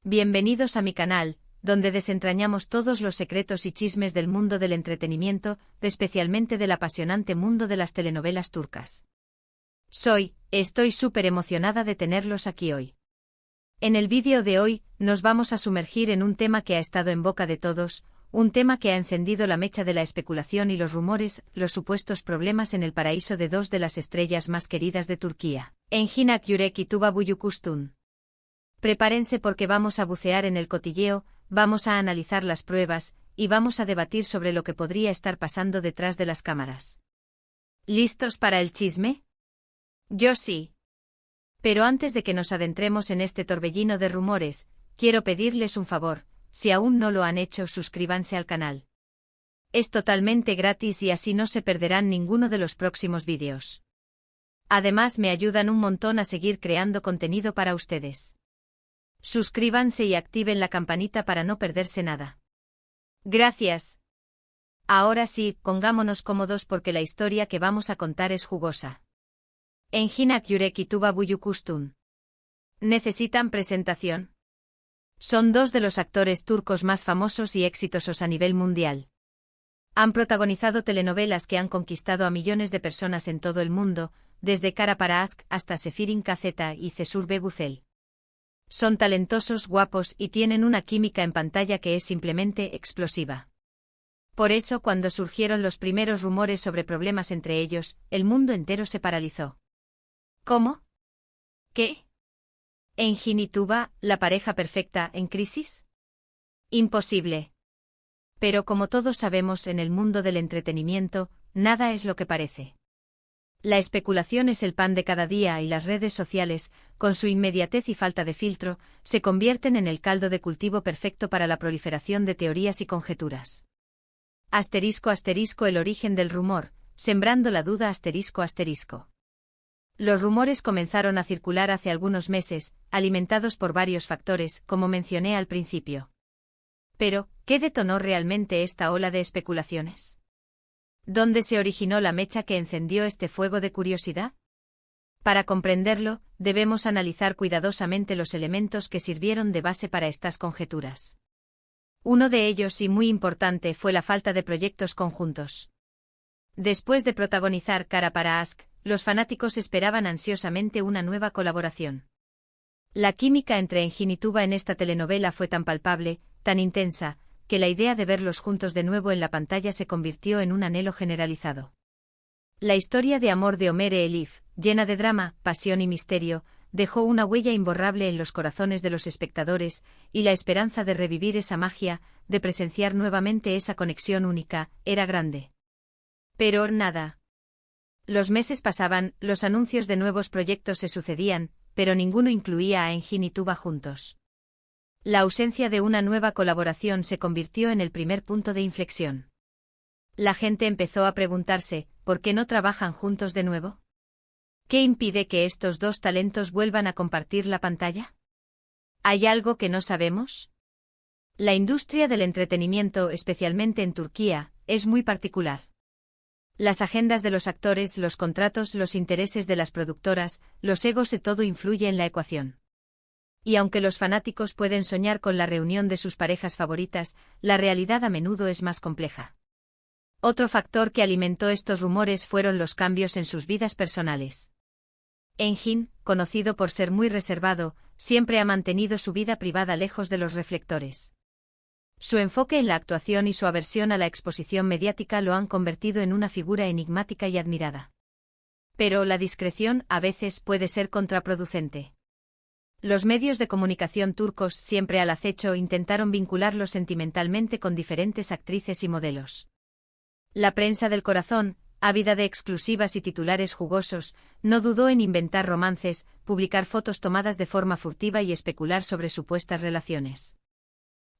Bienvenidos a mi canal, donde desentrañamos todos los secretos y chismes del mundo del entretenimiento, especialmente del apasionante mundo de las telenovelas turcas. Estoy súper emocionada de tenerlos aquí hoy. En el vídeo de hoy, nos vamos a sumergir en un tema que ha estado en boca de todos, un tema que ha encendido la mecha de la especulación y los rumores, los supuestos problemas en el paraíso de dos de las estrellas más queridas de Turquía, Engin Akyürek y Tuba Büyüküstün. Prepárense porque vamos a bucear en el cotilleo, vamos a analizar las pruebas, y vamos a debatir sobre lo que podría estar pasando detrás de las cámaras. ¿Listos para el chisme? Yo sí. Pero antes de que nos adentremos en este torbellino de rumores, quiero pedirles un favor, si aún no lo han hecho, suscríbanse al canal. Es totalmente gratis y así no se perderán ninguno de los próximos vídeos. Además me ayudan un montón a seguir creando contenido para ustedes. Suscríbanse y activen la campanita para no perderse nada. Gracias. Ahora sí, pongámonos cómodos porque la historia que vamos a contar es jugosa. Engin Akyürek y Tuba Büyüküstün. ¿Necesitan presentación? Son dos de los actores turcos más famosos y exitosos a nivel mundial. Han protagonizado telenovelas que han conquistado a millones de personas en todo el mundo, desde Kara Para Aşk hasta Sefirin Kazeta y Cesur Begüzel. Son talentosos, guapos y tienen una química en pantalla que es simplemente explosiva. Por eso, cuando surgieron los primeros rumores sobre problemas entre ellos, el mundo entero se paralizó. ¿Cómo? ¿Qué? ¿Engin y Tuba, la pareja perfecta, en crisis? Imposible. Pero como todos sabemos, en el mundo del entretenimiento, nada es lo que parece. La especulación es el pan de cada día y las redes sociales, con su inmediatez y falta de filtro, se convierten en el caldo de cultivo perfecto para la proliferación de teorías y conjeturas. *** El origen del rumor, sembrando la duda ***. Los rumores comenzaron a circular hace algunos meses, alimentados por varios factores, como mencioné al principio. Pero, ¿qué detonó realmente esta ola de especulaciones? ¿Dónde se originó la mecha que encendió este fuego de curiosidad? Para comprenderlo, debemos analizar cuidadosamente los elementos que sirvieron de base para estas conjeturas. Uno de ellos, y muy importante, fue la falta de proyectos conjuntos. Después de protagonizar Kara Para Aşk, los fanáticos esperaban ansiosamente una nueva colaboración. La química entre Engin y Tuba en esta telenovela fue tan palpable, tan intensa, que la idea de verlos juntos de nuevo en la pantalla se convirtió en un anhelo generalizado. La historia de amor de Ömer e Elif, llena de drama, pasión y misterio, dejó una huella imborrable en los corazones de los espectadores, y la esperanza de revivir esa magia, de presenciar nuevamente esa conexión única, era grande. Pero nada. Los meses pasaban, los anuncios de nuevos proyectos se sucedían, pero ninguno incluía a Engin y Tuba juntos. La ausencia de una nueva colaboración se convirtió en el primer punto de inflexión. La gente empezó a preguntarse, ¿por qué no trabajan juntos de nuevo? ¿Qué impide que estos dos talentos vuelvan a compartir la pantalla? ¿Hay algo que no sabemos? La industria del entretenimiento, especialmente en Turquía, es muy particular. Las agendas de los actores, los contratos, los intereses de las productoras, los egos de todo influye en la ecuación. Y aunque los fanáticos pueden soñar con la reunión de sus parejas favoritas, la realidad a menudo es más compleja. Otro factor que alimentó estos rumores fueron los cambios en sus vidas personales. Engin, conocido por ser muy reservado, siempre ha mantenido su vida privada lejos de los reflectores. Su enfoque en la actuación y su aversión a la exposición mediática lo han convertido en una figura enigmática y admirada. Pero la discreción a veces puede ser contraproducente. Los medios de comunicación turcos, siempre al acecho, intentaron vincularlo sentimentalmente con diferentes actrices y modelos. La prensa del corazón, ávida de exclusivas y titulares jugosos, no dudó en inventar romances, publicar fotos tomadas de forma furtiva y especular sobre supuestas relaciones.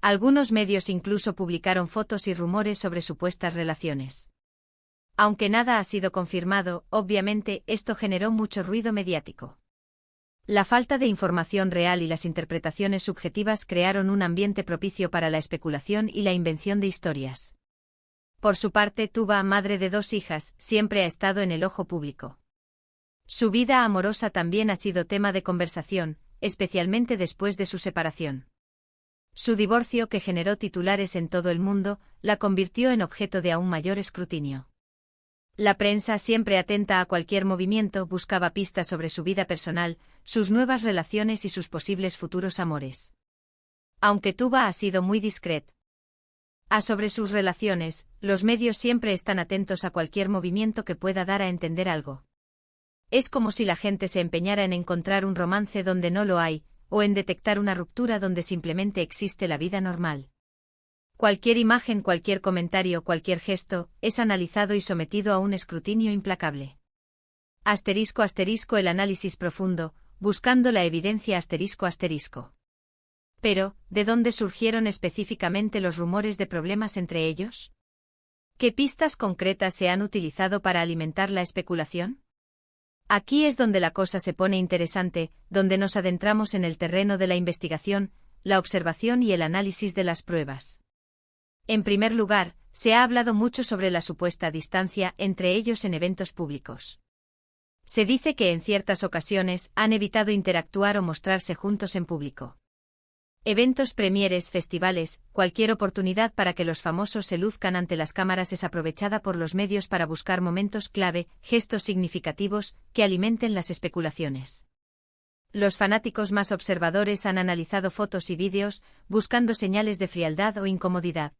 Algunos medios incluso publicaron fotos y rumores sobre supuestas relaciones. Aunque nada ha sido confirmado, obviamente esto generó mucho ruido mediático. La falta de información real y las interpretaciones subjetivas crearon un ambiente propicio para la especulación y la invención de historias. Por su parte, Tuba, madre de dos hijas, siempre ha estado en el ojo público. Su vida amorosa también ha sido tema de conversación, especialmente después de su separación. Su divorcio, que generó titulares en todo el mundo, la convirtió en objeto de aún mayor escrutinio. La prensa, siempre atenta a cualquier movimiento, buscaba pistas sobre su vida personal, sus nuevas relaciones y sus posibles futuros amores. Aunque Tuba ha sido muy discreta sobre sus relaciones, los medios siempre están atentos a cualquier movimiento que pueda dar a entender algo. Es como si la gente se empeñara en encontrar un romance donde no lo hay, o en detectar una ruptura donde simplemente existe la vida normal. Cualquier imagen, cualquier comentario, cualquier gesto, es analizado y sometido a un escrutinio implacable. *** El análisis profundo, buscando la evidencia ***. Pero, ¿de dónde surgieron específicamente los rumores de problemas entre ellos? ¿Qué pistas concretas se han utilizado para alimentar la especulación? Aquí es donde la cosa se pone interesante, donde nos adentramos en el terreno de la investigación, la observación y el análisis de las pruebas. En primer lugar, se ha hablado mucho sobre la supuesta distancia entre ellos en eventos públicos. Se dice que en ciertas ocasiones han evitado interactuar o mostrarse juntos en público. Eventos, premieres, festivales, cualquier oportunidad para que los famosos se luzcan ante las cámaras es aprovechada por los medios para buscar momentos clave, gestos significativos, que alimenten las especulaciones. Los fanáticos más observadores han analizado fotos y vídeos, buscando señales de frialdad o incomodidad.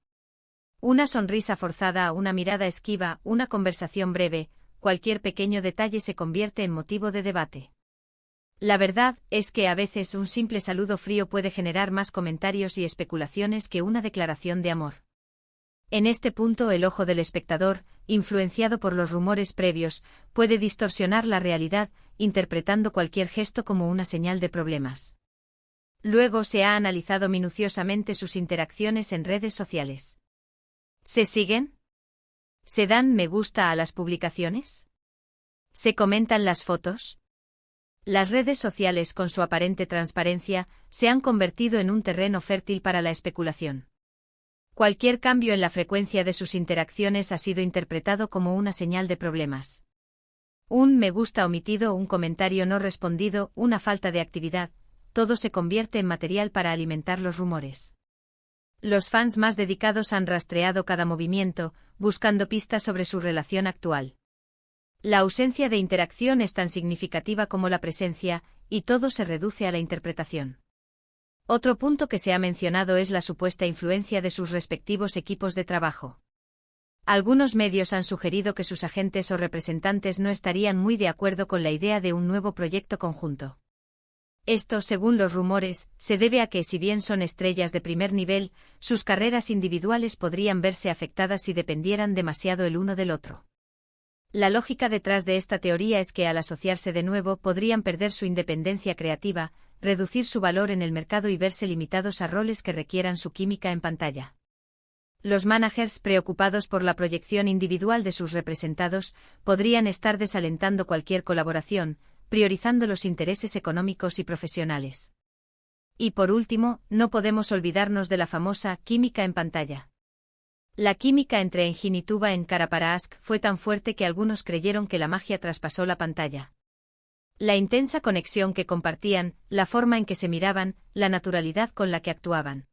Una sonrisa forzada, una mirada esquiva, una conversación breve, cualquier pequeño detalle se convierte en motivo de debate. La verdad es que a veces un simple saludo frío puede generar más comentarios y especulaciones que una declaración de amor. En este punto, el ojo del espectador, influenciado por los rumores previos, puede distorsionar la realidad, interpretando cualquier gesto como una señal de problemas. Luego se ha analizado minuciosamente sus interacciones en redes sociales. ¿Se siguen? ¿Se dan me gusta a las publicaciones? ¿Se comentan las fotos? Las redes sociales, con su aparente transparencia, se han convertido en un terreno fértil para la especulación. Cualquier cambio en la frecuencia de sus interacciones ha sido interpretado como una señal de problemas. Un me gusta omitido, un comentario no respondido, una falta de actividad, todo se convierte en material para alimentar los rumores. Los fans más dedicados han rastreado cada movimiento, buscando pistas sobre su relación actual. La ausencia de interacción es tan significativa como la presencia, y todo se reduce a la interpretación. Otro punto que se ha mencionado es la supuesta influencia de sus respectivos equipos de trabajo. Algunos medios han sugerido que sus agentes o representantes no estarían muy de acuerdo con la idea de un nuevo proyecto conjunto. Esto, según los rumores, se debe a que, si bien son estrellas de primer nivel, sus carreras individuales podrían verse afectadas si dependieran demasiado el uno del otro. La lógica detrás de esta teoría es que al asociarse de nuevo podrían perder su independencia creativa, reducir su valor en el mercado y verse limitados a roles que requieran su química en pantalla. Los managers, preocupados por la proyección individual de sus representados, podrían estar desalentando cualquier colaboración, priorizando los intereses económicos y profesionales. Y por último, no podemos olvidarnos de la famosa química en pantalla. La química entre Engin y Tuba en Cara para Ask fue tan fuerte que algunos creyeron que la magia traspasó la pantalla. La intensa conexión que compartían, la forma en que se miraban, la naturalidad con la que actuaban.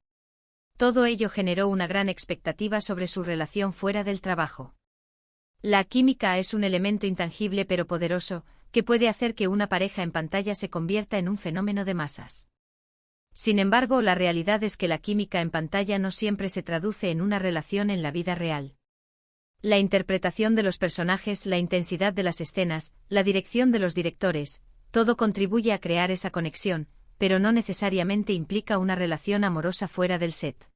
Todo ello generó una gran expectativa sobre su relación fuera del trabajo. La química es un elemento intangible pero poderoso, que puede hacer que una pareja en pantalla se convierta en un fenómeno de masas. Sin embargo, la realidad es que la química en pantalla no siempre se traduce en una relación en la vida real. La interpretación de los personajes, la intensidad de las escenas, la dirección de los directores, todo contribuye a crear esa conexión, pero no necesariamente implica una relación amorosa fuera del set.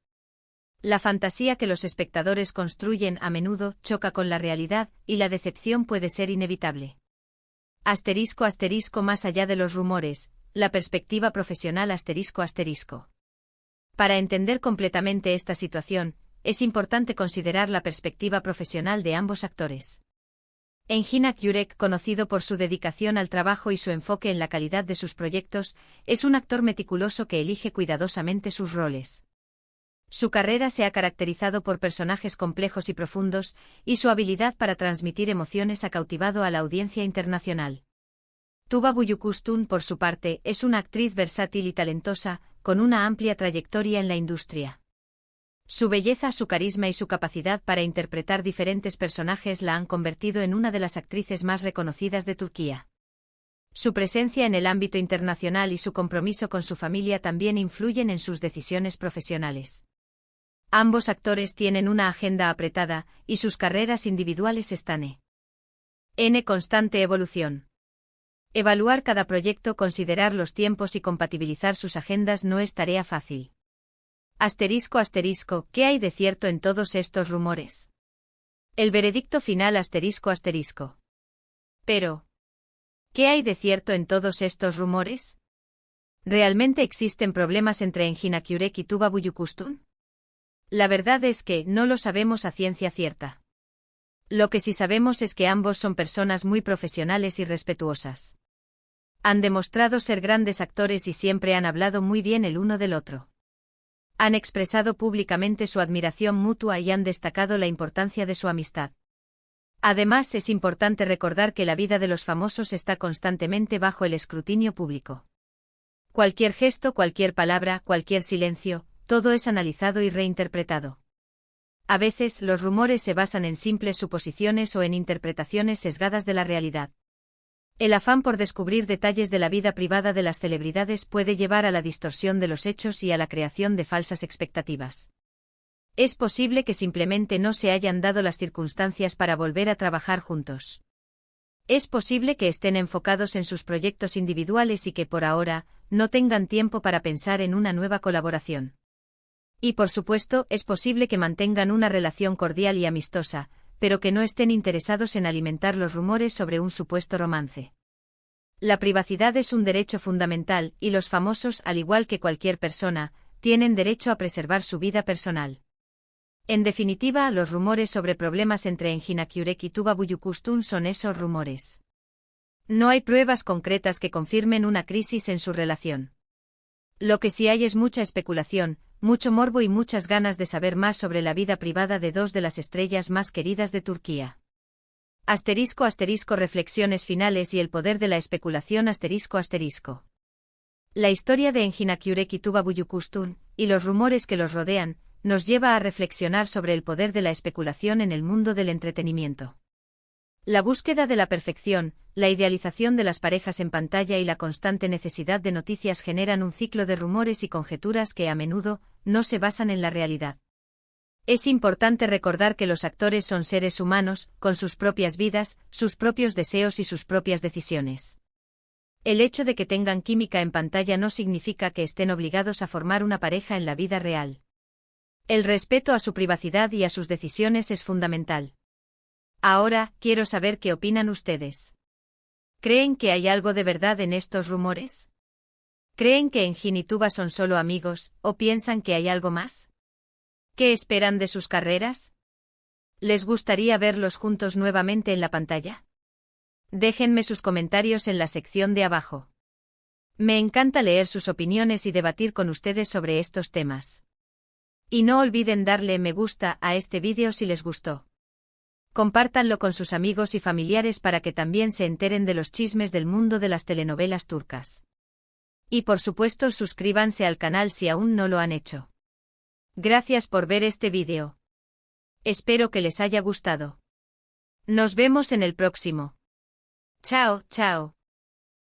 La fantasía que los espectadores construyen a menudo choca con la realidad, y la decepción puede ser inevitable. *** Más allá de los rumores, la perspectiva profesional ***. Para entender completamente esta situación, es importante considerar la perspectiva profesional de ambos actores. Engin Akyurek, conocido por su dedicación al trabajo y su enfoque en la calidad de sus proyectos, es un actor meticuloso que elige cuidadosamente sus roles. Su carrera se ha caracterizado por personajes complejos y profundos, y su habilidad para transmitir emociones ha cautivado a la audiencia internacional. Tuba Büyüküstün, por su parte, es una actriz versátil y talentosa, con una amplia trayectoria en la industria. Su belleza, su carisma y su capacidad para interpretar diferentes personajes la han convertido en una de las actrices más reconocidas de Turquía. Su presencia en el ámbito internacional y su compromiso con su familia también influyen en sus decisiones profesionales. Ambos actores tienen una agenda apretada, y sus carreras individuales están en constante evolución. Evaluar cada proyecto, considerar los tiempos y compatibilizar sus agendas no es tarea fácil. ***, ¿qué hay de cierto en todos estos rumores? El veredicto final ***. Pero, ¿qué hay de cierto en todos estos rumores? ¿Realmente existen problemas entre Engin Akyurek y Tuba Büyüküstün? La verdad es que no lo sabemos a ciencia cierta. Lo que sí sabemos es que ambos son personas muy profesionales y respetuosas. Han demostrado ser grandes actores y siempre han hablado muy bien el uno del otro. Han expresado públicamente su admiración mutua y han destacado la importancia de su amistad. Además, es importante recordar que la vida de los famosos está constantemente bajo el escrutinio público. Cualquier gesto, cualquier palabra, cualquier silencio, todo es analizado y reinterpretado. A veces, los rumores se basan en simples suposiciones o en interpretaciones sesgadas de la realidad. El afán por descubrir detalles de la vida privada de las celebridades puede llevar a la distorsión de los hechos y a la creación de falsas expectativas. Es posible que simplemente no se hayan dado las circunstancias para volver a trabajar juntos. Es posible que estén enfocados en sus proyectos individuales y que por ahora no tengan tiempo para pensar en una nueva colaboración. Y por supuesto, es posible que mantengan una relación cordial y amistosa, pero que no estén interesados en alimentar los rumores sobre un supuesto romance. La privacidad es un derecho fundamental, y los famosos, al igual que cualquier persona, tienen derecho a preservar su vida personal. En definitiva, los rumores sobre problemas entre Engin Akyurek y Tuba Büyüküstün son esos rumores. No hay pruebas concretas que confirmen una crisis en su relación. Lo que sí hay es mucha especulación, mucho morbo y muchas ganas de saber más sobre la vida privada de dos de las estrellas más queridas de Turquía. ***, reflexiones finales y el poder de la especulación ***. La historia de Engin Akyurek y Tuba Büyüküstün, y los rumores que los rodean, nos lleva a reflexionar sobre el poder de la especulación en el mundo del entretenimiento. La búsqueda de la perfección, la idealización de las parejas en pantalla y la constante necesidad de noticias generan un ciclo de rumores y conjeturas que a menudo no se basan en la realidad. Es importante recordar que los actores son seres humanos, con sus propias vidas, sus propios deseos y sus propias decisiones. El hecho de que tengan química en pantalla no significa que estén obligados a formar una pareja en la vida real. El respeto a su privacidad y a sus decisiones es fundamental. Ahora, quiero saber qué opinan ustedes. ¿Creen que hay algo de verdad en estos rumores? ¿Creen que Engin y Tuba son solo amigos, o piensan que hay algo más? ¿Qué esperan de sus carreras? ¿Les gustaría verlos juntos nuevamente en la pantalla? Déjenme sus comentarios en la sección de abajo. Me encanta leer sus opiniones y debatir con ustedes sobre estos temas. Y no olviden darle me gusta a este vídeo si les gustó. Compártanlo con sus amigos y familiares para que también se enteren de los chismes del mundo de las telenovelas turcas. Y por supuesto suscríbanse al canal si aún no lo han hecho. Gracias por ver este vídeo. Espero que les haya gustado. Nos vemos en el próximo. Chao, chao.